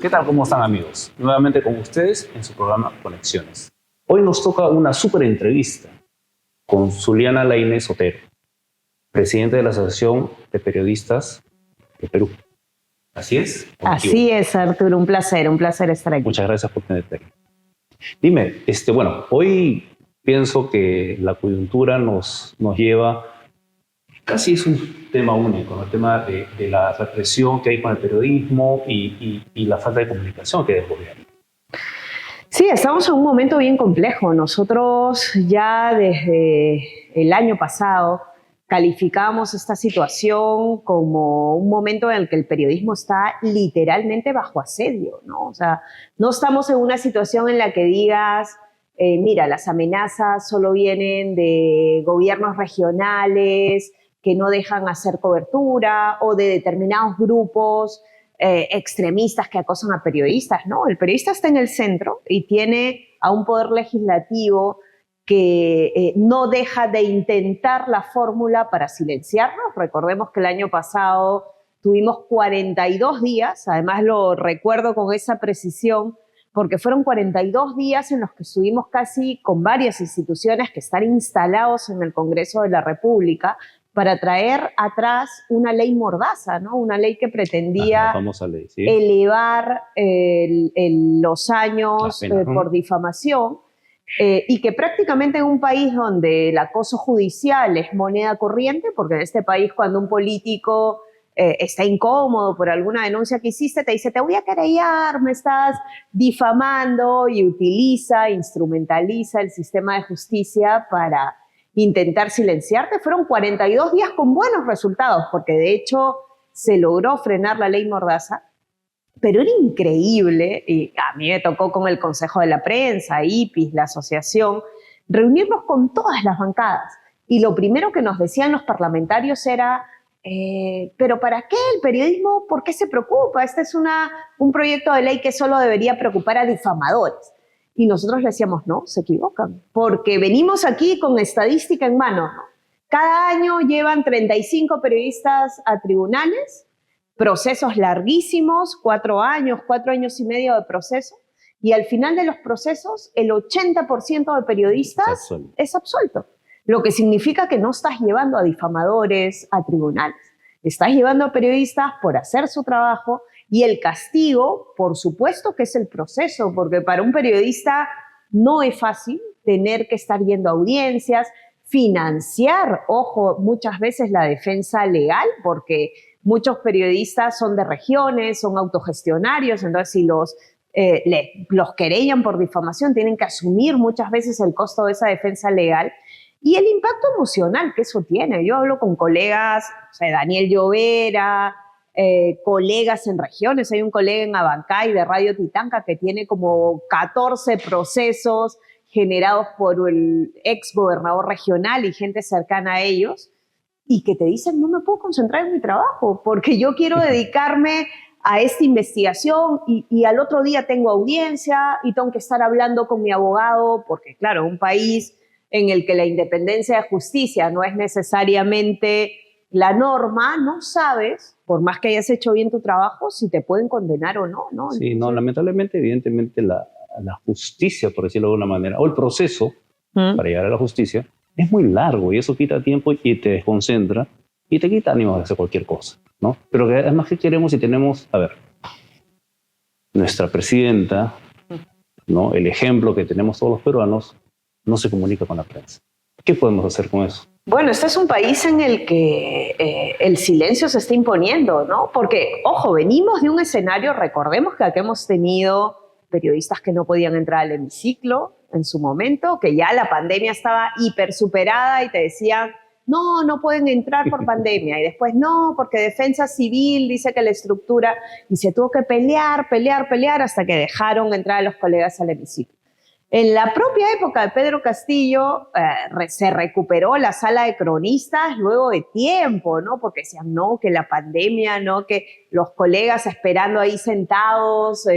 ¿Qué tal? ¿Cómo están, amigos? Nuevamente con ustedes en su programa Conexiones. Hoy nos toca una súper entrevista con Zuliana Lainez Otero, presidente de la Asociación de Periodistas de Perú. ¿Así es? Así es, Arturo. Un placer estar aquí. Muchas gracias por tenerte aquí. Dime, hoy pienso que la coyuntura nos lleva, casi es un tema único, ¿no? El tema de la represión que hay con el periodismo y la falta de comunicación que hay del gobierno. Sí, estamos en un momento bien complejo. Nosotros ya desde el año pasado calificamos esta situación como un momento en el que el periodismo está literalmente bajo asedio, ¿no? O sea, no estamos en una situación en la que digas, mira, las amenazas solo vienen de gobiernos regionales que no dejan hacer cobertura o de determinados grupos extremistas que acosan a periodistas, ¿no? El periodista está en el centro y tiene a un poder legislativo que no deja de intentar la fórmula para silenciarnos. Recordemos que el año pasado tuvimos 42 días, además lo recuerdo con esa precisión, porque fueron 42 días en los que estuvimos casi con varias instituciones que están instalados en el Congreso de la República para traer atrás una ley mordaza, ¿no? Una ley que pretendía la famosa ley, ¿sí? Elevar los años por difamación. Y que prácticamente en un país donde el acoso judicial es moneda corriente, porque en este país cuando un político está incómodo por alguna denuncia que hiciste, te dice, te voy a querellar, me estás difamando, y instrumentaliza el sistema de justicia para intentar silenciarte. Fueron 42 días con buenos resultados, porque de hecho se logró frenar la ley mordaza. Pero era increíble, y a mí me tocó con el Consejo de la Prensa, IPIS, la asociación, reunirnos con todas las bancadas. Y lo primero que nos decían los parlamentarios era, ¿pero para qué el periodismo? ¿Por qué se preocupa? Este es un proyecto de ley que solo debería preocupar a difamadores. Y nosotros le decíamos, no, se equivocan, porque venimos aquí con estadística en mano, ¿no? Cada año llevan 35 periodistas a tribunales, procesos larguísimos, 4 años y medio de proceso, y al final de los procesos el 80% de periodistas es absuelto, lo que significa que no estás llevando a difamadores a tribunales, estás llevando a periodistas por hacer su trabajo, y el castigo, por supuesto que es el proceso, porque para un periodista no es fácil tener que estar yendo a audiencias, financiar, ojo, muchas veces la defensa legal, porque muchos periodistas son de regiones, son autogestionarios, entonces si los querellan por difamación, tienen que asumir muchas veces el costo de esa defensa legal y el impacto emocional que eso tiene. Yo hablo con colegas, o sea, Daniel Llovera, colegas en regiones, hay un colega en Abancay de Radio Titanca que tiene como 14 procesos generados por el ex gobernador regional y gente cercana a ellos, y que te dicen, no me puedo concentrar en mi trabajo porque yo quiero dedicarme a esta investigación y al otro día tengo audiencia y tengo que estar hablando con mi abogado, porque claro, un país en el que la independencia de justicia no es necesariamente la norma, no sabes, por más que hayas hecho bien tu trabajo, si te pueden condenar o no, ¿no? Sí, no, lamentablemente, evidentemente la justicia, por decirlo de alguna manera, o el proceso para llegar a la justicia, es muy largo y eso quita tiempo y te desconcentra y te quita ánimo de hacer cualquier cosa, ¿no? Pero además, ¿qué queremos si tenemos, nuestra presidenta, ¿no? El ejemplo que tenemos todos los peruanos, no se comunica con la prensa? ¿Qué podemos hacer con eso? Bueno, este es un país en el que el silencio se está imponiendo, ¿no? Porque, ojo, venimos de un escenario, recordemos que aquí hemos tenido periodistas que no podían entrar al hemiciclo en su momento, que ya la pandemia estaba hiper superada y te decían, no pueden entrar por pandemia, y después no, porque Defensa Civil dice que la estructura, y se tuvo que pelear hasta que dejaron entrar a los colegas al hemiciclo. En la propia época de Pedro Castillo se recuperó la sala de cronistas luego de tiempo, ¿no? Porque decían, no, que la pandemia, no, que los colegas esperando ahí sentados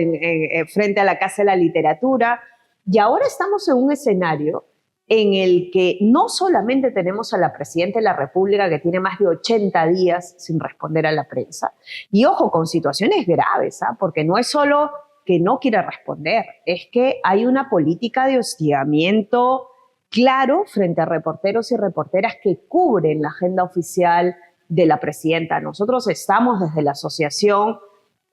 frente a la Casa de la Literatura. Y ahora estamos en un escenario en el que no solamente tenemos a la Presidenta de la República que tiene más de 80 días sin responder a la prensa, y ojo, con situaciones graves, porque no es solo que no quiere responder, es que hay una política de hostigamiento claro frente a reporteros y reporteras que cubren la agenda oficial de la Presidenta. Nosotros estamos desde la asociación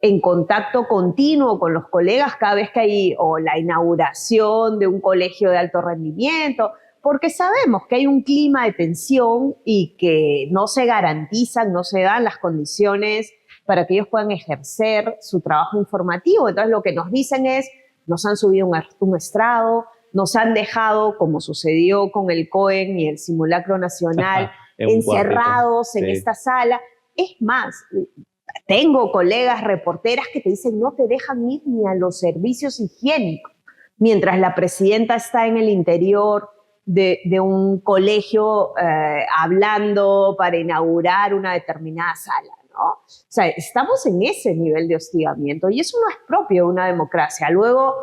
en contacto continuo con los colegas cada vez que hay o la inauguración de un colegio de alto rendimiento, porque sabemos que hay un clima de tensión y que no se garantizan, no se dan las condiciones para que ellos puedan ejercer su trabajo informativo. Entonces lo que nos dicen es, nos han subido un estrado, nos han dejado, como sucedió con el COEN y el simulacro nacional, encerrados en esta sala. Es más, tengo colegas reporteras que te dicen no te dejan ir ni a los servicios higiénicos, mientras la Presidenta está en el interior de un colegio hablando para inaugurar una determinada sala, ¿no? O sea, estamos en ese nivel de hostigamiento y eso no es propio de una democracia. Luego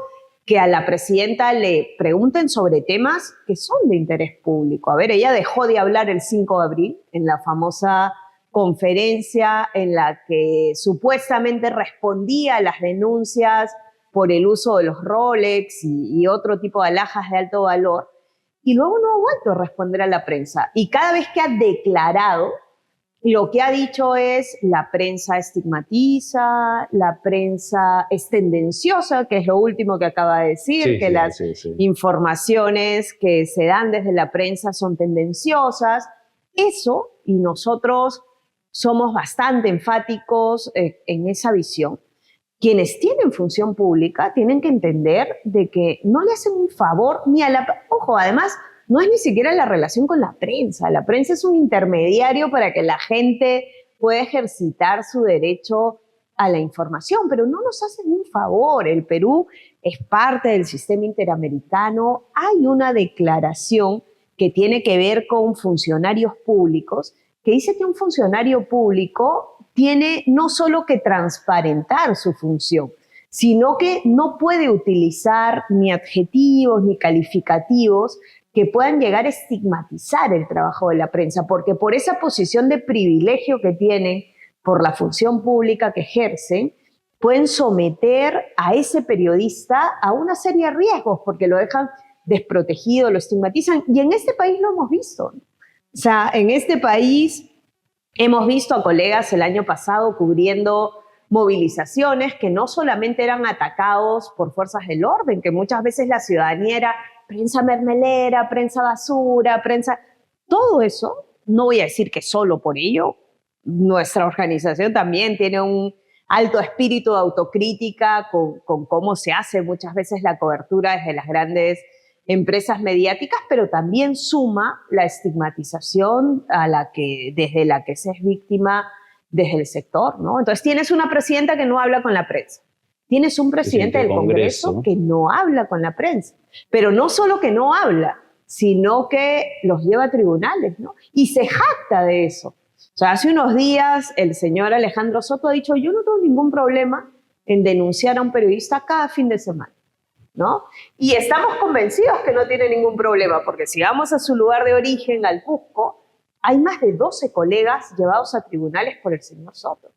que a la Presidenta le pregunten sobre temas que son de interés público. A ver, ella dejó de hablar el 5 de abril en la famosa conferencia en la que supuestamente respondía a las denuncias por el uso de los Rolex y otro tipo de alhajas de alto valor, y luego no ha vuelto a responder a la prensa. Y cada vez que ha declarado, lo que ha dicho es la prensa estigmatiza, la prensa es tendenciosa, que es lo último que acaba de decir, las informaciones que se dan desde la prensa son tendenciosas. Eso, y nosotros somos bastante enfáticos en esa visión. Quienes tienen función pública tienen que entender de que no le hacen un favor ni a la... Ojo, además, no es ni siquiera la relación con la prensa. La prensa es un intermediario para que la gente pueda ejercitar su derecho a la información, pero no nos hacen un favor. El Perú es parte del sistema interamericano. Hay una declaración que tiene que ver con funcionarios públicos, que dice que un funcionario público tiene no solo que transparentar su función, sino que no puede utilizar ni adjetivos ni calificativos que puedan llegar a estigmatizar el trabajo de la prensa, porque por esa posición de privilegio que tienen, por la función pública que ejercen, pueden someter a ese periodista a una serie de riesgos, porque lo dejan desprotegido, lo estigmatizan, y en este país lo hemos visto. O sea, en este país hemos visto a colegas el año pasado cubriendo movilizaciones que no solamente eran atacados por fuerzas del orden, que muchas veces la ciudadanía era prensa mermelera, prensa basura, prensa... Todo eso, no voy a decir que solo por ello, nuestra organización también tiene un alto espíritu de autocrítica con cómo se hace muchas veces la cobertura desde las grandes empresas mediáticas, pero también suma la estigmatización desde la que se es víctima desde el sector, ¿no? Entonces tienes una presidenta que no habla con la prensa, tienes un presidente del Congreso que no habla con la prensa, pero no solo que no habla, sino que los lleva a tribunales, ¿no? Y se jacta de eso. O sea, hace unos días el señor Alejandro Soto ha dicho, yo no tengo ningún problema en denunciar a un periodista cada fin de semana, ¿no? Y estamos convencidos que no tiene ningún problema, porque si vamos a su lugar de origen, al Cusco, hay más de 12 colegas llevados a tribunales por el señor Soto.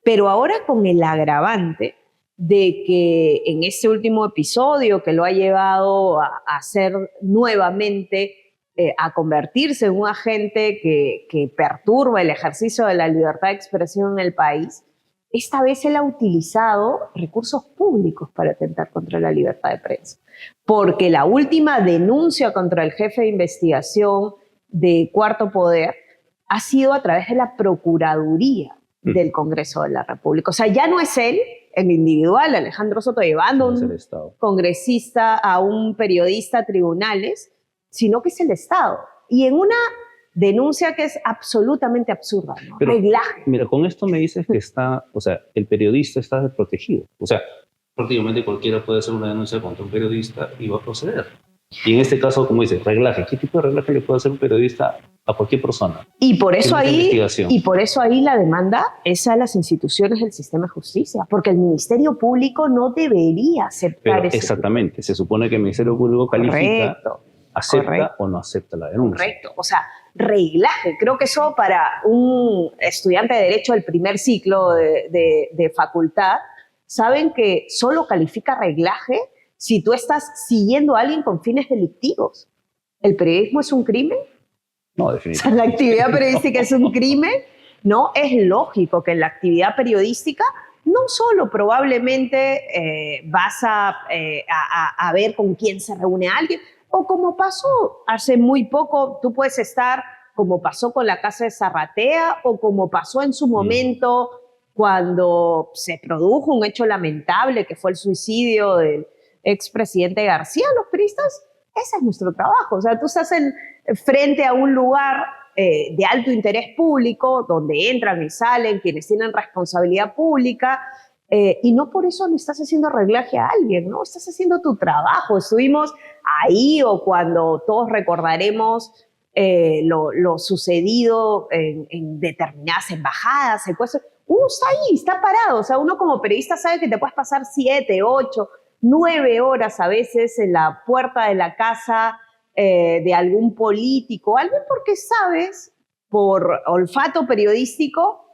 Pero ahora con el agravante de que en este último episodio que lo ha llevado a hacer nuevamente, a convertirse en un agente que perturba el ejercicio de la libertad de expresión en el país, esta vez él ha utilizado recursos públicos para atentar contra la libertad de prensa. Porque la última denuncia contra el jefe de investigación de Cuarto Poder ha sido a través de la Procuraduría del Congreso de la República. O sea, ya no es él, en individual, Alejandro Soto, llevando a un congresista, a un periodista a tribunales, sino que es el Estado. Y en una denuncia que es absolutamente absurda, ¿no? Pero, mira, con esto me dices que el periodista está desprotegido. O sea, prácticamente cualquiera puede hacer una denuncia contra un periodista y va a proceder. Y en este caso, como dices, reglaje. ¿Qué tipo de reglaje le puede hacer un periodista a cualquier persona? Y por eso ahí la demanda es a las instituciones del sistema de justicia, porque el Ministerio Público no debería aceptar eso. Exactamente. Se supone que el Ministerio Público califica acepta Correcto. o no acepta la denuncia. Correcto, o sea, reglaje. Creo que eso para un estudiante de Derecho del primer ciclo de facultad, saben que solo califica reglaje si tú estás siguiendo a alguien con fines delictivos. ¿El periodismo es un crimen? No, definitivamente. O sea, la actividad periodística es un crimen. No, es lógico que en la actividad periodística no solo probablemente vas a ver con quién se reúne alguien, o como pasó hace muy poco, tú puedes estar como pasó con la casa de Zarratea, o como pasó en su momento cuando se produjo un hecho lamentable que fue el suicidio del expresidente García. Los periodistas, ese es nuestro trabajo. O sea, tú estás frente a un lugar de alto interés público, donde entran y salen quienes tienen responsabilidad pública, y no por eso le estás haciendo reglaje a alguien, ¿no? Estás haciendo tu trabajo. Estuvimos ahí, o cuando todos recordaremos lo sucedido en determinadas embajadas, secuestros. Uno está ahí, está parado. O sea, uno como periodista sabe que te puedes pasar 7, 8, 9 horas a veces en la puerta de la casa de algún político, alguien, porque sabes, por olfato periodístico,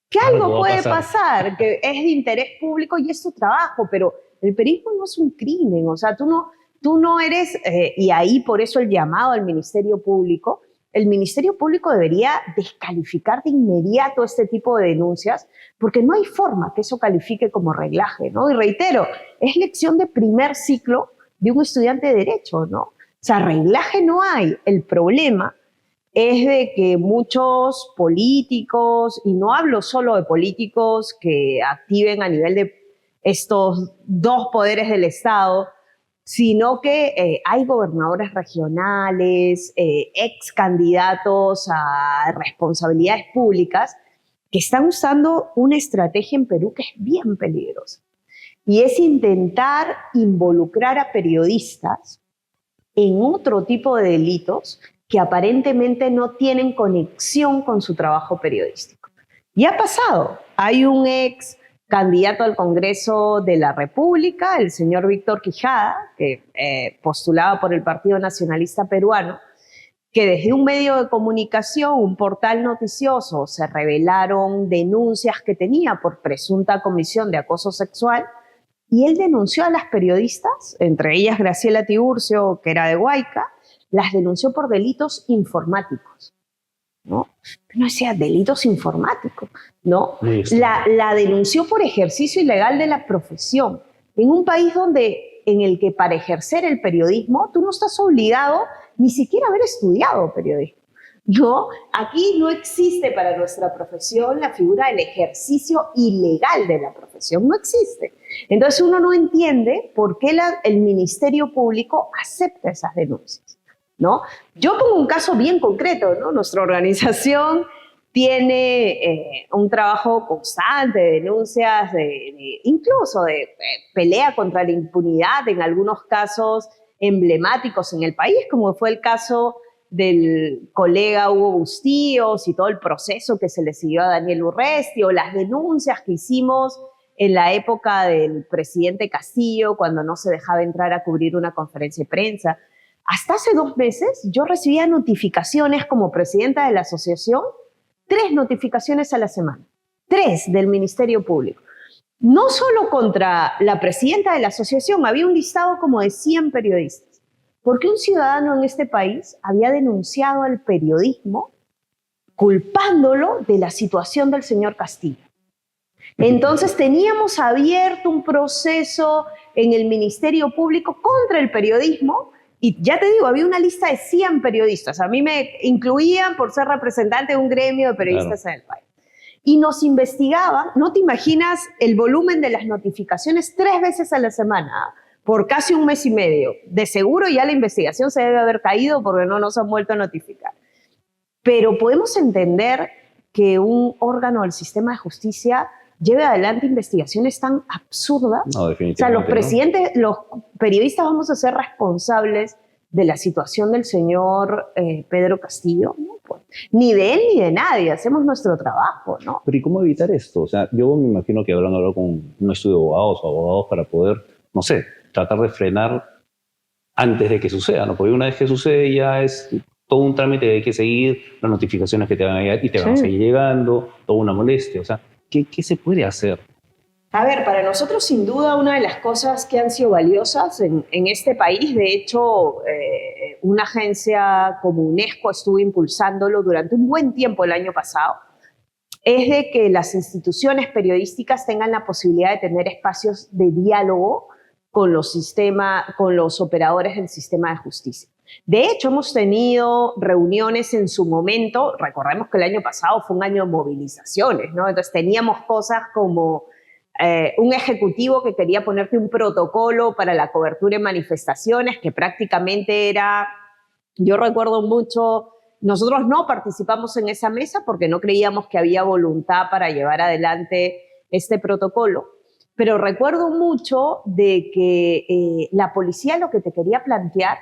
que algo puede pasar, que es de interés público y es tu trabajo, pero el periodismo no es un crimen. O sea, tú no eres, y ahí por eso el llamado al Ministerio Público. El Ministerio Público debería descalificar de inmediato este tipo de denuncias, porque no hay forma que eso califique como reglaje, ¿no? Y reitero, es lección de primer ciclo de un estudiante de Derecho, ¿no? O sea, reglaje no hay. El problema es de que muchos políticos, y no hablo solo de políticos que activen a nivel de estos dos poderes del Estado, sino que hay gobernadores regionales, ex candidatos a responsabilidades públicas, que están usando una estrategia en Perú que es bien peligrosa. Y es intentar involucrar a periodistas en otro tipo de delitos que aparentemente no tienen conexión con su trabajo periodístico. Y ha pasado. Hay un ex candidato al Congreso de la República, el señor Víctor Quijada, que postulaba por el Partido Nacionalista Peruano, que desde un medio de comunicación, un portal noticioso, se revelaron denuncias que tenía por presunta comisión de acoso sexual, y él denunció a las periodistas, entre ellas Graciela Tiburcio, que era de Huayca, las denunció por delitos informáticos, ¿no? No decía delitos informáticos, ¿no? La denunció por ejercicio ilegal de la profesión, en un país en el que para ejercer el periodismo tú no estás obligado ni siquiera a haber estudiado periodismo. No, aquí no existe para nuestra profesión la figura del ejercicio ilegal de la profesión, no existe. Entonces uno no entiende por qué el Ministerio Público acepta esas denuncias, ¿no? Yo pongo un caso bien concreto, ¿no? Nuestra organización tiene un trabajo constante de denuncias, incluso de pelea contra la impunidad en algunos casos emblemáticos en el país, como fue el caso del colega Hugo Bustíos y todo el proceso que se le siguió a Daniel Urresti, o las denuncias que hicimos en la época del presidente Castillo, cuando no se dejaba entrar a cubrir una conferencia de prensa. Hasta hace 2 meses yo recibía notificaciones como presidenta de la asociación, 3 notificaciones a la semana, 3 del Ministerio Público. No solo contra la presidenta de la asociación, había un listado como de 100 periodistas. Porque un ciudadano en este país había denunciado al periodismo culpándolo de la situación del señor Castillo. Entonces teníamos abierto un proceso en el Ministerio Público contra el periodismo, y ya te digo, había una lista de 100 periodistas. A mí me incluían por ser representante de un gremio de periodistas en el país. Y nos investigaban, no te imaginas el volumen de las notificaciones, 3 veces a la semana, por casi 1 mes y medio. De seguro ya la investigación se debe haber caído porque no nos han vuelto a notificar. Pero podemos entender que un órgano del sistema de justicia lleve adelante investigaciones tan absurdas. No, definitivamente. O sea, los periodistas vamos a ser responsables de la situación del señor Pedro Castillo, ¿no? Pues, ni de él ni de nadie, hacemos nuestro trabajo, ¿no? Pero ¿y cómo evitar esto? O sea, yo me imagino que habrán hablado con un estudio de abogados o abogados para poder, no sé, tratar de frenar antes de que suceda, ¿no? Porque una vez que sucede ya es todo un trámite que hay que seguir, las notificaciones que te van a llegar y te van a seguir llegando, toda una molestia. O sea, ¿qué se puede hacer? A ver, para nosotros sin duda una de las cosas que han sido valiosas en este país, de hecho, una agencia como UNESCO estuvo impulsándolo durante un buen tiempo el año pasado, es de que las instituciones periodísticas tengan la posibilidad de tener espacios de diálogo con los operadores del sistema de justicia. De hecho, hemos tenido reuniones en su momento, recordemos que el año pasado fue un año de movilizaciones, ¿no? Entonces teníamos cosas como un ejecutivo que quería ponerte un protocolo para la cobertura en manifestaciones, que prácticamente era, yo recuerdo mucho, nosotros no participamos en esa mesa porque no creíamos que había voluntad para llevar adelante este protocolo, pero recuerdo mucho de que la policía lo que te quería plantear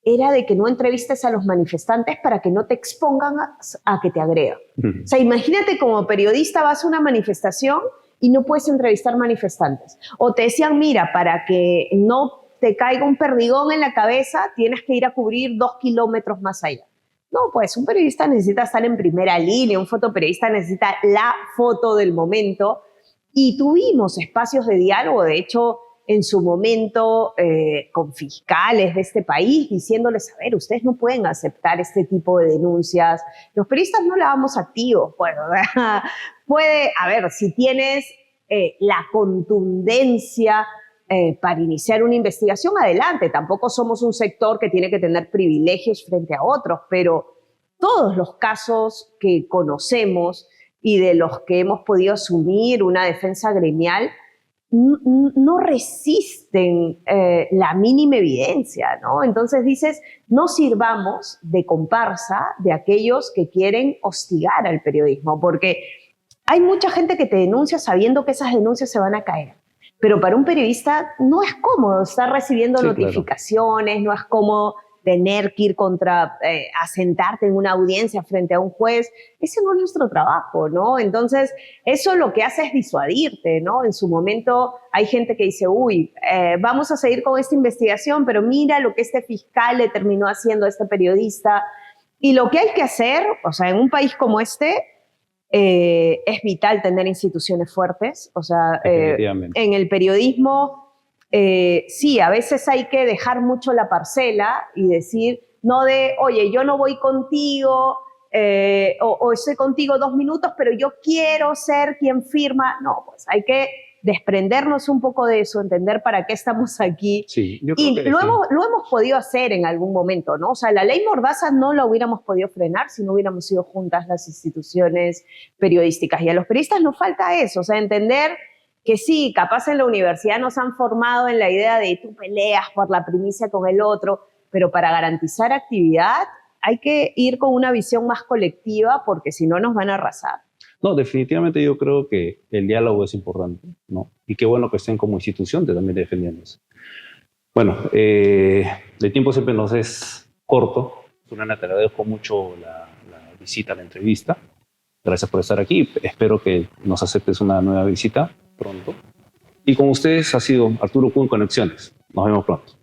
era de que no entrevistes a los manifestantes para que no te expongan a que te agredan. O sea, imagínate como periodista vas a una manifestación y no puedes entrevistar manifestantes. O te decían, mira, para que no te caiga un perdigón en la cabeza, tienes que ir a cubrir 2 kilómetros más allá. No, pues un periodista necesita estar en primera línea, un fotoperiodista necesita la foto del momento. Y tuvimos espacios de diálogo, de hecho, en su momento, con fiscales de este país, diciéndoles, a ver, ustedes no pueden aceptar este tipo de denuncias. Los periodistas no la vamos activos. Bueno, a ver, si tienes la contundencia para iniciar una investigación, adelante. Tampoco somos un sector que tiene que tener privilegios frente a otros, pero todos los casos que conocemos y de los que hemos podido asumir una defensa gremial no resisten la mínima evidencia, ¿no? Entonces dices, no sirvamos de comparsa de aquellos que quieren hostigar al periodismo, porque hay mucha gente que te denuncia sabiendo que esas denuncias se van a caer, pero para un periodista no es cómodo estar recibiendo notificaciones, claro. No es cómodo tener que ir a sentarte en una audiencia frente a un juez. Ese no es nuestro trabajo, ¿no? Entonces, eso lo que hace es disuadirte, ¿no? En su momento hay gente que dice, uy, vamos a seguir con esta investigación, pero mira lo que este fiscal le terminó haciendo a este periodista. Y lo que hay que hacer, o sea, en un país como este, es vital tener instituciones fuertes. O sea, en el periodismo... sí, a veces hay que dejar mucho la parcela y decir, no de, oye, yo no voy contigo o estoy contigo 2 minutos, pero yo quiero ser quien firma. No, pues hay que desprendernos un poco de eso, entender para qué estamos aquí. Sí, yo creo y que lo hemos podido hacer en algún momento, ¿no? O sea, la ley Mordaza no la hubiéramos podido frenar si no hubiéramos sido juntas las instituciones periodísticas. Y a los periodistas nos falta eso, o sea, entender que sí, capaz en la universidad nos han formado en la idea de tú peleas por la primicia con el otro, pero para garantizar actividad hay que ir con una visión más colectiva porque si no nos van a arrasar. No, definitivamente yo creo que el diálogo es importante, ¿no? Y qué bueno que estén como institución también defendiéndose. Bueno, el tiempo siempre nos es corto. Zulana, te agradezco mucho la visita, la entrevista. Gracias por estar aquí. Espero que nos aceptes una nueva visita pronto. Y con ustedes ha sido Arturo Kuhn Conexiones. Nos vemos pronto.